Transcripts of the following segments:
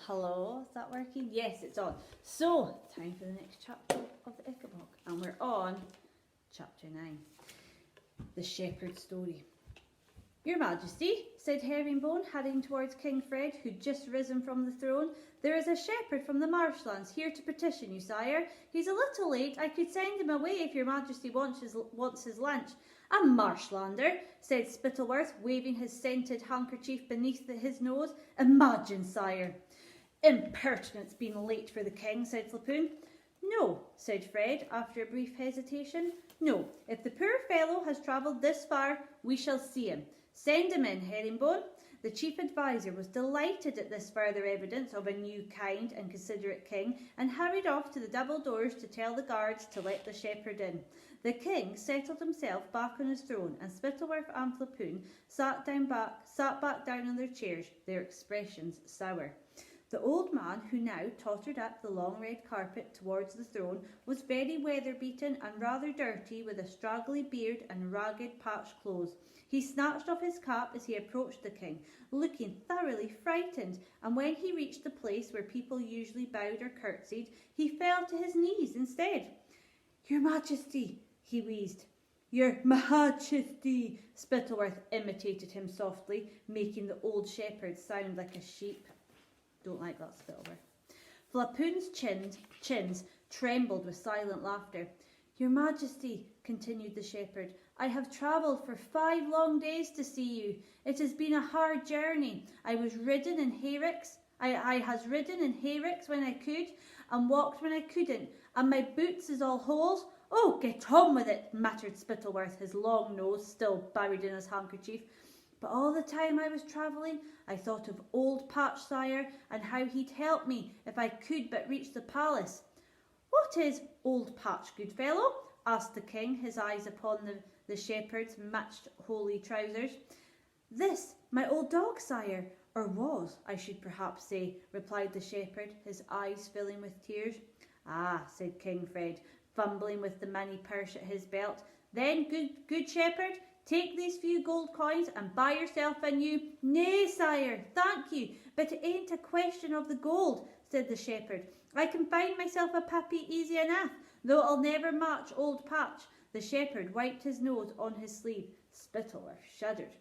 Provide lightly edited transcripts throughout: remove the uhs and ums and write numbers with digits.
Hello, is that working? Yes, it's on. So, time for the next chapter of the Ickabog. And we're on chapter 9. The Shepherd's Story. Your Majesty, said Herringbone, heading towards King Fred, who'd just risen from the throne, there is a shepherd from the marshlands here to petition you, sire. He's a little late. I could send him away if your Majesty wants his lunch. A marshlander, said Spittleworth, waving his scented handkerchief beneath his nose. Imagine, sire. Impertinence being late for the king, said Flapoon. No, said Fred, after a brief hesitation. No, if the poor fellow has travelled this far, we shall see him. Send him in, Herringbone. The chief adviser was delighted at this further evidence of a new kind and considerate king, and hurried off to the double doors to tell the guards to let the shepherd in. The king settled himself back on his throne, and Spittleworth and Flapoon sat back down on their chairs, their expressions sour. The old man, who now tottered up the long red carpet towards the throne, was very weather-beaten and rather dirty, with a straggly beard and ragged patched clothes. He snatched off his cap as he approached the king, looking thoroughly frightened, and when he reached the place where people usually bowed or curtsied, he fell to his knees instead. Your Majesty, he wheezed. Your Majesty, Spittleworth imitated him softly, making the old shepherd sound like a sheep. Don't like that, Spittleworth. Flapoon's chins trembled with silent laughter. Your Majesty, continued the shepherd, I have travelled for 5 long days to see you. It has been a hard journey. I has ridden in hayricks when I could, and walked when I couldn't, and my boots is all holes. Oh, get on with it, muttered Spittleworth, his long nose still buried in his handkerchief. But all the time I was travelling, I thought of old Patch, sire, and how he'd help me if I could but reach the palace. What is old Patch, good fellow? Asked the king, his eyes upon the shepherd's matched holey trousers. This, my old dog, sire, or was, I should perhaps say, replied the shepherd, his eyes filling with tears. Ah, said King Fred, fumbling with the money purse at his belt. Then, good shepherd, take these few gold coins and buy yourself a new... Nay, sire, thank you, but it ain't a question of the gold, said the shepherd. I can find myself a puppy easy enough, though I'll never match old Patch. The shepherd wiped his nose on his sleeve. Spittleworth shuddered.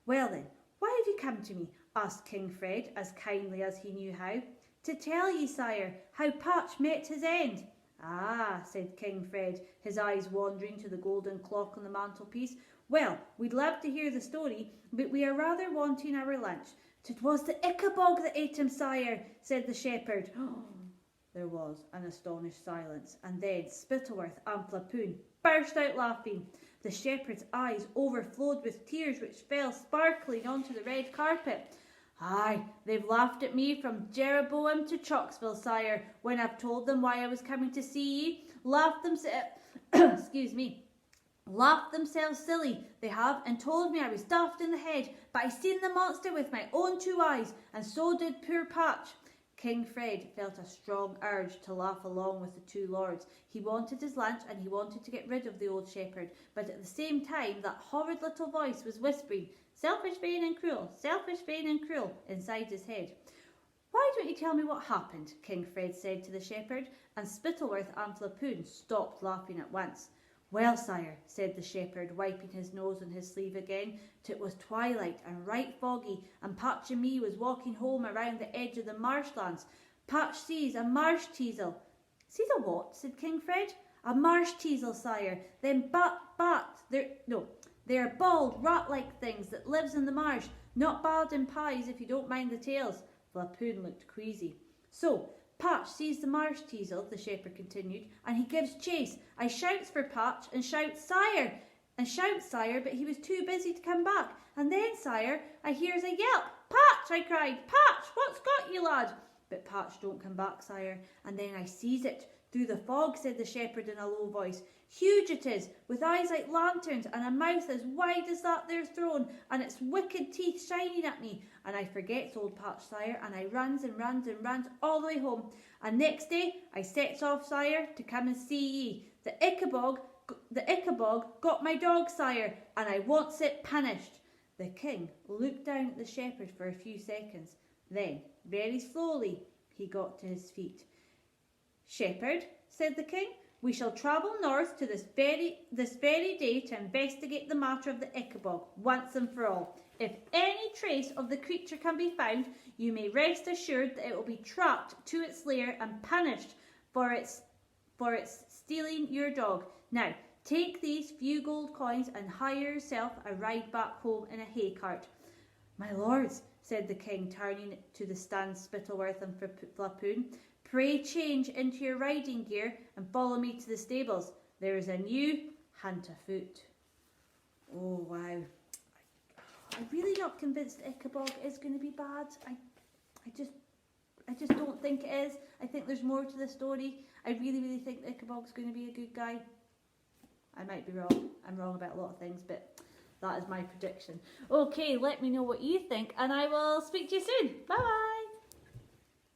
Well then, why have you come to me? Asked King Fred, as kindly as he knew how. To tell ye, sire, how Patch met his end. Ah, said King Fred, his eyes wandering to the golden clock on the mantelpiece. Well, we'd love to hear the story, but we are rather wanting our lunch. 'Twas the Ickabog that ate him, sire, said the shepherd. There was an astonished silence, and then Spittleworth and Flapoon burst out laughing. The shepherd's eyes overflowed with tears which fell sparkling onto the red carpet. Aye, they've laughed at me from Jeroboam to Chocksville, sire, when I've told them why I was coming to see ye. Laughed themselves silly, they have, and told me I was daft in the head, but I seen the monster with my own 2 eyes, and so did poor Patch. King Fred felt a strong urge to laugh along with the 2 lords. He wanted his lunch, and he wanted to get rid of the old shepherd, but at the same time that horrid little voice was whispering, selfish, vain and cruel, inside his head. Why don't you tell me what happened? King Fred said to the shepherd, and Spittleworth and Flapoon stopped laughing at once. Well, sire, said the shepherd, wiping his nose on his sleeve again, "'T was twilight and right foggy, and Patch and me was walking home around the edge of the marshlands. Patch sees a marsh teasel." "Sees a what?" said King Fred. "A marsh teasel, sire. Them they're bald, rat-like things that lives in the marsh, not bad in pies if you don't mind the tails." Flapoon looked queasy. "So, Patch sees the marsh teasel," the shepherd continued, "and he gives chase. I shouts for Patch and shouts, sire, but he was too busy to come back. And then, sire, I hears a yelp. 'Patch!' I cried. 'Patch, what's got you, lad?' But Patch don't come back, sire. And then I sees it through the fog," said the shepherd in a low voice. "Huge it is, with eyes like lanterns, and a mouth as wide as that there throne, and its wicked teeth shining at me. And I forgets old Patch, sire, and I runs all the way home. And next day I sets off, sire, to come and see ye. The Ickabog got my dog, sire, and I wants it punished." The king looked down at the shepherd for a few seconds. Then, very slowly, he got to his feet. "Shepherd," said the king, "we shall travel north to this very day to investigate the matter of the Ickabog once and for all. If any trace of the creature can be found, you may rest assured that it will be tracked to its lair and punished for its stealing your dog. Now, take these few gold coins and hire yourself a ride back home in a hay cart." "My lords," said the king, turning to the stands Spittleworth and Flapoon, "pray change into your riding gear and follow me to the stables. There is a new hunt afoot." Oh, wow. I'm really not convinced Ickabog is going to be bad. I just don't think it is. I think there's more to the story. I really think Ickabog's going to be a good guy. I might be wrong. I'm wrong about a lot of things, but that is my prediction. Okay, let me know what you think, and I will speak to you soon. Bye bye.